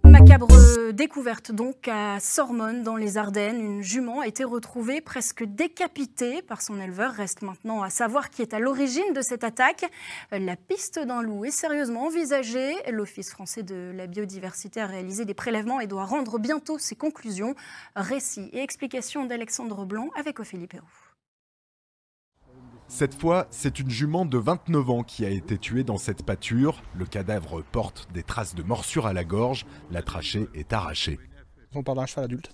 Macabre découverte donc à Sormonne dans les Ardennes. Une jument a été retrouvée presque décapitée par son éleveur. Reste maintenant à savoir qui est à l'origine de cette attaque. La piste d'un loup est sérieusement envisagée. L'Office français de la biodiversité a réalisé des prélèvements et doit rendre bientôt ses conclusions. Récit et explications d'Alexandre Blanc avec Ophélie Perroux. Cette fois, c'est une jument de 29 ans qui a été tuée dans cette pâture. Le cadavre porte des traces de morsure à la gorge. La trachée est arrachée. On parle d'un cheval adulte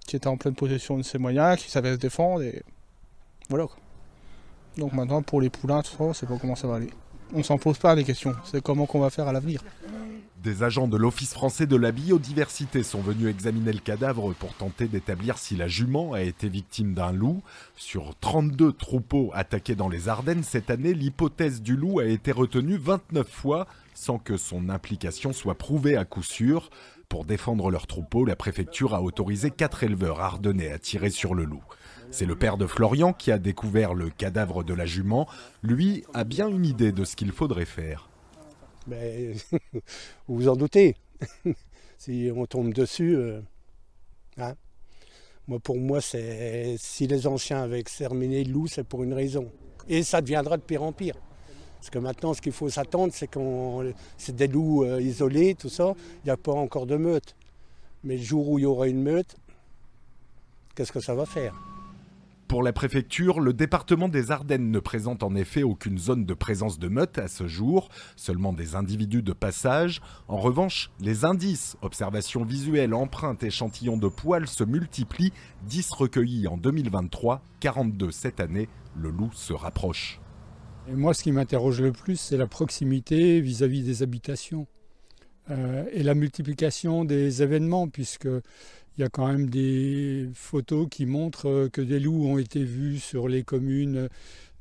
qui était en pleine possession de ses moyens, qui savait se défendre et voilà. Donc maintenant, pour les poulains, tout ça, on ne sait pas comment ça va aller. On ne s'en pose pas des questions, c'est comment qu'on va faire à l'avenir. Des agents de l'Office français de la biodiversité sont venus examiner le cadavre pour tenter d'établir si la jument a été victime d'un loup. Sur 32 troupeaux attaqués dans les Ardennes cette année, l'hypothèse du loup a été retenue 29 fois sans que son implication soit prouvée à coup sûr. Pour défendre leurs troupeaux, la préfecture a autorisé 4 éleveurs ardennais à tirer sur le loup. C'est le père de Florian qui a découvert le cadavre de la jument. Lui a bien une idée de ce qu'il faudrait faire. Mais, vous vous en doutez, si on tombe dessus, hein. Pour moi, si les anciens avaient exterminé le loup, c'est pour une raison. Et ça deviendra de pire en pire. Parce que maintenant, ce qu'il faut s'attendre, c'est des loups isolés, tout ça, il n'y a pas encore de meute. Mais le jour où il y aura une meute, qu'est-ce que ça va faire ? Pour la préfecture, le département des Ardennes ne présente en effet aucune zone de présence de meute à ce jour, seulement des individus de passage. En revanche, les indices, observations visuelles, empreintes, échantillons de poils se multiplient. 10 recueillis en 2023, 42 cette année, le loup se rapproche. Et moi, ce qui m'interroge le plus, c'est la proximité vis-à-vis des habitations et la multiplication des événements, puisque il y a quand même des photos qui montrent que des loups ont été vus sur les communes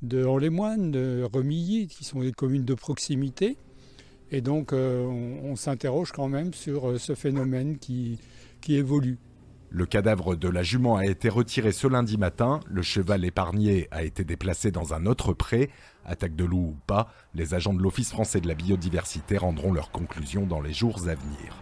de Haut-les-Moines, de Remilly, qui sont des communes de proximité. Et donc, on s'interroge quand même sur ce phénomène qui évolue. Le cadavre de la jument a été retiré ce lundi matin. Le cheval épargné a été déplacé dans un autre pré. Attaque de loup ou pas, les agents de l'Office français de la biodiversité rendront leurs conclusions dans les jours à venir.